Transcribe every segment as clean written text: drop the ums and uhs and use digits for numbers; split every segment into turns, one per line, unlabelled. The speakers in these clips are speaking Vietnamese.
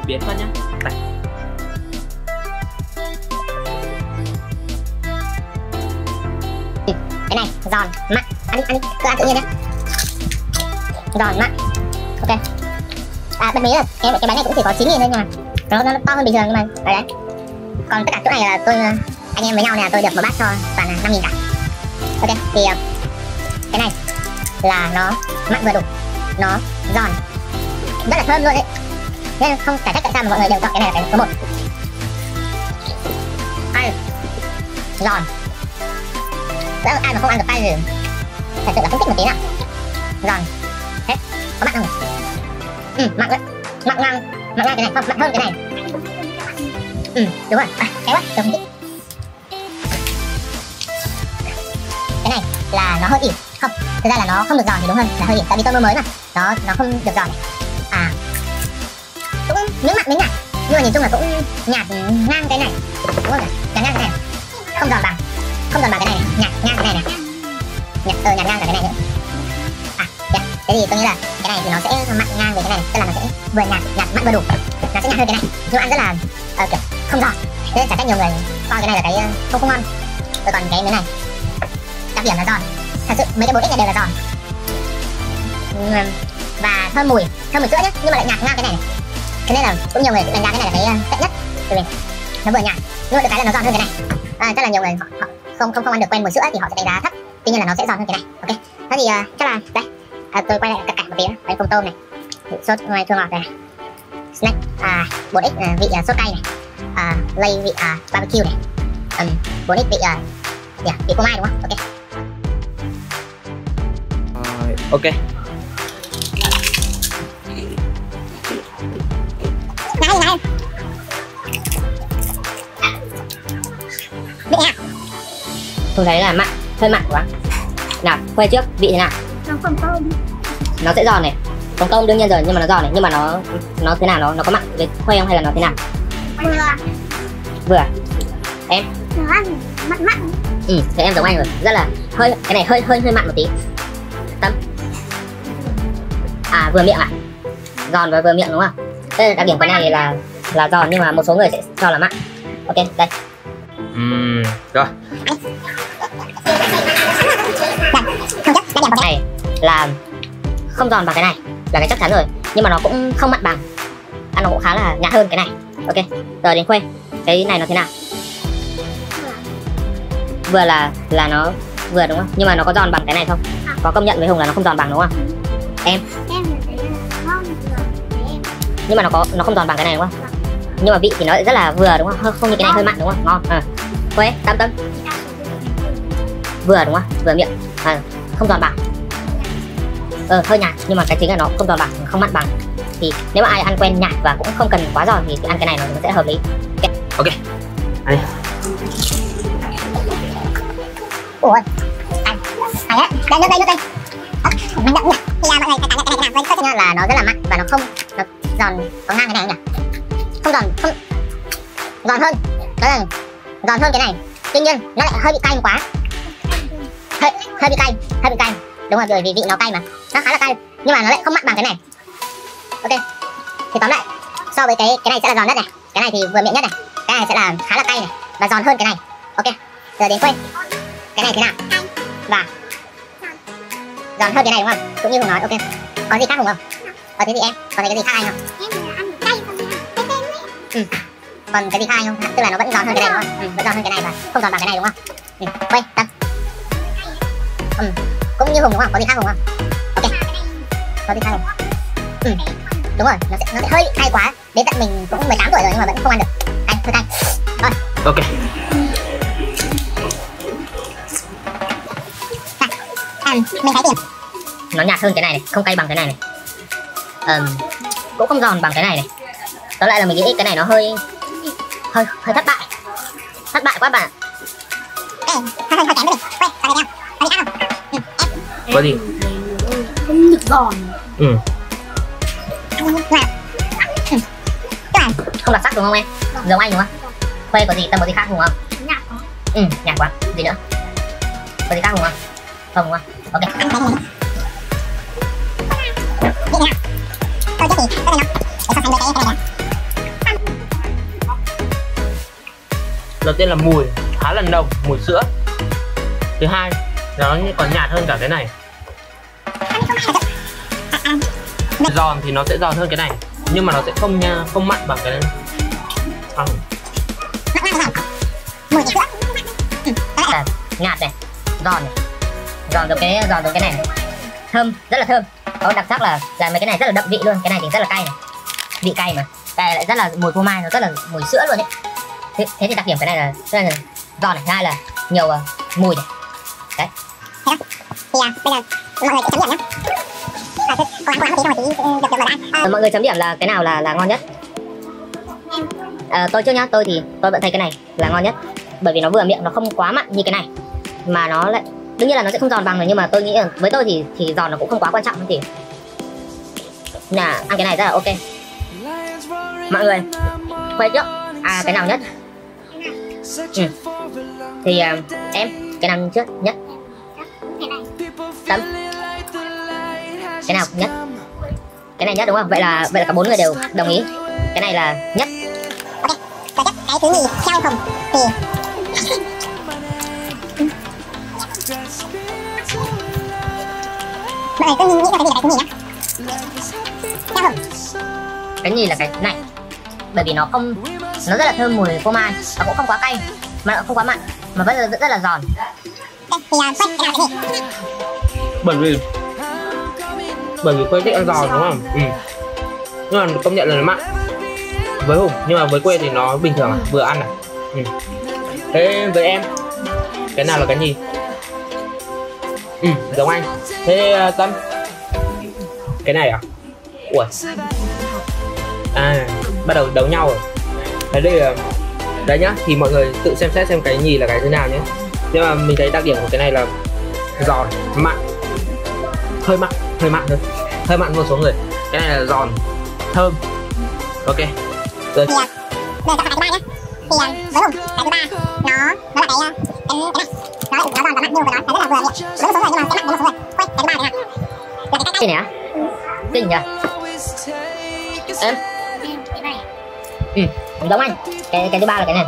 biến thôi nhá. Đây.
Cái này giòn mặn, ăn cứ ăn tự nhiên nhé. Giòn mặn, ok. À bật mí là cái bánh này cũng chỉ có 9.000 thôi, nhưng mà nó to hơn bình thường, nhưng mà đấy. Còn tất cả chỗ này là tôi anh em với nhau này, tôi được một bát cho toàn là 5.000 cả. Ok thì cái này là nó mặn vừa đủ, nó giòn, rất là thơm luôn đấy. Nên không phải trách tại sao mà mọi người đều chọn cái này là cái số 1. Ăn giòn, ai mà không ăn được tay thì thật sự là không thích một tí nào. Giòn hết, có mặn không nhỉ? Mặn đấy, mặn ngang cái này không, mặn hơn cái này. Đúng rồi, cái quá, tôi không thích. Cái này là nó hơi ỉu, không, thực ra là nó không được giòn thì đúng hơn, là hơi ỉu, tại vì tôi mua mới mà, nó không được giòn này. À, cũng miếng mặn miếng nhạt, nhưng mà nhìn chung là cũng nhạt ngang cái này, đúng không nhỉ? Nhạt ngang cái này, không giòn bằng cái này, nhạt ngang cái này này, nhạt ngang cả cái này nữa. À, yeah. Thế thì tôi nghĩ là cái này thì nó sẽ mặn ngang với cái này, tức là nó sẽ vừa nhạt mặn vừa đủ, nó sẽ nhạt hơn cái này, nhưng ăn rất là kiểu không giòn. Thế nên chả trách nhiều người coi cái này là cái không ngon. Rồi còn cái miếng này đặc điểm là giòn, thật sự mấy cái 4X này đều là giòn và thơm mùi sữa nhé, nhưng mà lại nhạt ngang cái này này. Thế nên là cũng nhiều người cũng đánh giá cái này là cái tệ nhất từ mình. Nó vừa nhạt nhưng mà được cái là nó giòn hơn cái này. Chắc là nhiều người họ không ăn được quen mùi sữa thì họ sẽ đánh giá thấp, tuy nhiên là nó sẽ giòn hơn cái này. Ok, thế thì chắc là đây tôi quay lại cắt một tí nữa. Đây, phồng tôm này, sốt ngoài chua ngọt này, snack 4X vị sốt cay này, lay vị barbecue này, 4X vị vị phô mai đúng không? Ok.
Ok.
Này. Vị nào?
Tôi thấy là mặn, hơi mặn quá. Nào, khoe trước vị thế nào?
Nó phồng tôm.
Nó sẽ giòn này. Phồng tôm đương nhiên rồi, nhưng mà nó giòn này, nhưng mà nó thế nào, nó có mặn với khoe không hay là nó thế nào? Vừa. Em?
Nó ăn mặn.
Thế em giống anh rồi, rất là cái này hơi mặn một tí. Tâm. Vừa miệng à? Giòn và vừa miệng đúng không? Thế đặc điểm cái này là giòn, nhưng mà một số người sẽ cho là mặn. Ok, đây.
Rồi.
Cái này là không giòn bằng cái này, là cái chắc chắn rồi, nhưng mà nó cũng không mặn bằng, ăn nó cũng khá là nhạt hơn cái này. Ok, giờ đến Khuê, cái này nó thế nào? Vừa là nó vừa đúng không? Nhưng mà nó có giòn bằng cái này không? Có công nhận với Hùng là nó không giòn bằng đúng không? Em nhưng mà nó không giòn bằng cái này đúng không? Nhưng mà vị thì nó rất là vừa đúng không? Không như cái này hơi mặn đúng không? Ngon. Khuê, Tâm vừa đúng không? Vừa miệng, không giòn bằng. Hơi nhạt, nhưng mà cái chính là nó không giòn bằng, không mặn bằng. Thì nếu mà ai ăn quen nhạt và cũng không cần quá giòn thì ăn cái này nó sẽ hợp lý.
Ok. Ăn đi.
Ủa, đây. Mình đậm nhỉ. Thì mọi người cảm nhận cái này với sốt là nó rất là mặn và nó giòn có ngang cái này nhỉ? Không giòn, không giòn hơn. Nó là giòn hơn cái này. Tuy nhiên nó lại hơi bị cay quá. Hơi bị cay. Đúng rồi, bởi vì vị nó cay mà. Nó khá là cay, nhưng mà nó lại không mặn bằng cái này. Ok. Thì tóm lại, so với cái này sẽ là giòn nhất này. Cái này thì vừa miệng nhất này. Cái này sẽ là khá là cay này và giòn hơn cái này. Ok. Giờ đến Khuê. Cái này thế nào? Và giòn hơn cái này đúng không? Cũng như Hùng nói. Ok. Có gì khác Hùng không? Thế thì em còn thấy cái gì khác anh không? Em ăn cay còn cái gì khác anh không? Tức là nó vẫn giòn hơn cái này đúng không? Vẫn giòn hơn cái này và không giòn bằng cái này đúng không? Quay Tâm. Cũng như Hùng đúng không? Có gì khác Hùng không? Ok. Có gì khác Hùng? Đúng rồi, nó sẽ hơi bị cay quá. Đến tận mình cũng 18 tuổi rồi nhưng mà vẫn không ăn được. Cay, hơi cay. Rồi.
Ok.
Mình thấy tiền.
Nó nhạt hơn cái này này, không cay bằng cái này này. Cũng không giòn bằng cái này này. Tóm lại là mình nghĩ cái này nó hơi thất bại. Thất bại quá bạn.
Hơi kém đi. Quay, có gì không?
Có gì?
Không được giòn.
Không đặc sắc đúng không em? Giống anh đúng không? Khuê có gì, Tâm có gì khác đúng không?
Nhạt quá.
Nhạt quá. Gì nữa? Có gì khác đúng không? Không đúng không? Ok.
Tôi chắc thì cái này nó để so sánh với cái này
đầu tiên là mùi khá là nồng, mùi sữa. Thứ hai nó còn nhạt hơn cả cái này. Giòn thì nó sẽ giòn hơn cái này, nhưng mà nó sẽ không mặn bằng cái này.
Nhạt này, giòn này, giòn giống cái này, thơm, rất là thơm. Có đặc sắc là mấy cái này rất là đậm vị luôn, cái này thì rất là cay này, vị cay mà cay lại rất là mùi phô mai, nó rất là mùi sữa luôn đấy. Thế thì đặc điểm cái này là giòn này, hai là nhiều mùi này. Đấy.
Thì bây giờ mọi người chấm điểm nhé.
Mọi người chấm điểm là cái nào là ngon nhất? Tôi trước nhá, tôi vẫn thấy cái này là ngon nhất, bởi vì nó vừa miệng, nó không quá mặn như cái này, mà nó lại đương nhiên là nó sẽ không giòn bằng rồi, nhưng mà tôi nghĩ là với tôi thì giòn nó cũng không quá quan trọng, thì là ăn cái này rất là ok. Mọi người quay trước cái nào nhất? Thì em cái nào trước nhất? Tâm cái nào nhất? Cái này nhất đúng không? Vậy là cả 4 người đều đồng ý cái này là nhất.
Ok, cái thứ nhì theo Hồng thì mọi người cứ nghĩ là cái gì là cái thứ nhì nhá. Theo Hồng
cái nhì là cái này, bởi vì nó rất là thơm mùi phô mai, nó cũng không quá cay mà nó không quá mặn, mà vẫn rất là giòn.
thì quay cái nào cái nhì?
Bởi vì Quê thích ăn giòn đúng không? Nhưng mà công nhận là nó mặn với Hùng, nhưng mà với Quê thì nó bình thường, vừa ăn này. Thế với em cái nào là cái nhì? Giống anh. Thế Tâm cái này à? Ui, bắt đầu đấu nhau rồi. Thế đây là đấy nhá, thì mọi người tự xem xét xem cái nhì là cái thế nào nhé. Nhưng mà mình thấy đặc điểm của cái này là giòn, mặn, hơi mặn thôi, hơi mặn một số người. Cái này là giòn, thơm. Ok rồi.
Thì bây giờ cái thứ ba nhé. Thì với Hùng cái thứ ba nó là cái này, nó giòn và mặn nhưng mà nó rất là vừa miệng với một số người, nhưng mà sẽ mặn với một số người. Quay cái thứ ba này là cái
này á, kinh nhỉ em. Giống anh. Cái thứ ba là cái này.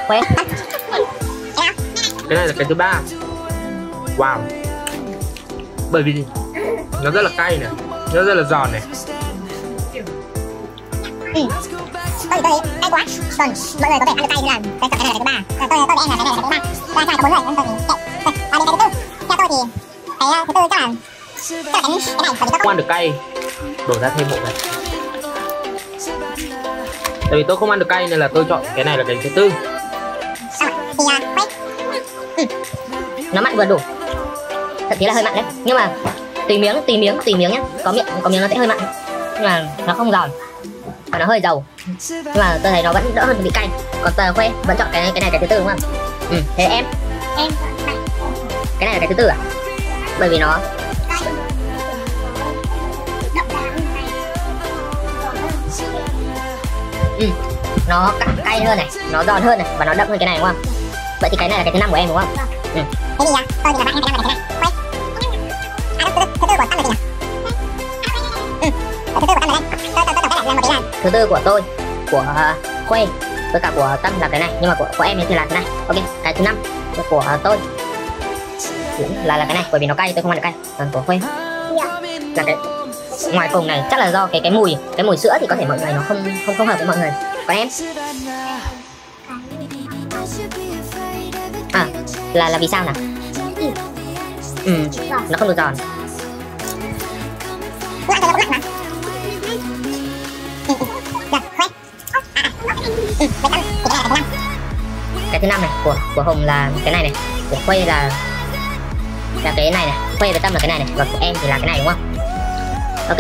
Quay.
Cái này là cái thứ ba. Wow. Bởi vì nó rất là cay này, nó rất là giòn này.
Tôi cay quá. Còn mọi người có vẻ ăn được cay như là cái này là cái thứ ba. Tôi với em là cái này là cái thứ ba. Ra cho có 4 người nên tôi thì chạy. Đến cái thứ tư. Theo tôi thì cái thứ tư chắc là cái này, bởi vì tôi
không ăn được cay, đổ ra thêm một này. Tại vì tôi không ăn được cay nên là tôi chọn cái này là cái thứ tư.
Thì
nó mặn vừa đủ, thậm chí là hơi mặn đấy, nhưng mà tùy miếng nhá. Có miếng nó sẽ hơi mặn, nhưng mà nó không giòn và nó hơi dầu, nhưng mà tôi thấy nó vẫn đỡ hơn vị cay. Còn tờ Khuê vẫn chọn cái này cái thứ tư đúng không? Thế em cái này là cái thứ tư à? Bởi vì nó nó cay hơn này, nó giòn hơn này, và nó đậm hơn cái này đúng không? Vậy thì cái này là cái thứ 5 của em đúng không?
thế thì tôi thì là bạn em cái 5 là cái này. Quay. Thứ tư của Tâm là gì nhỉ? Thứ tư của Tâm là đây. Tôi tổng kết lại là một cái là
thứ tư của tôi, của Khuê với cả của Tâm là cái này, nhưng mà của em thì là cái này. Ok, cái thứ 5 của tôi là cái này, bởi vì nó cay tôi không ăn được cay. Còn của Khuê là cái ngoài cùng này, chắc là do cái mùi sữa thì có thể mọi người nó không hợp với mọi người. Còn em là vì sao nào? Nó không được giòn. Cái thứ 5 này của Hùng là cái này, của Khuê là cái này này, Khuê với Tâm là cái này, và của em thì là cái này đúng không? Ok.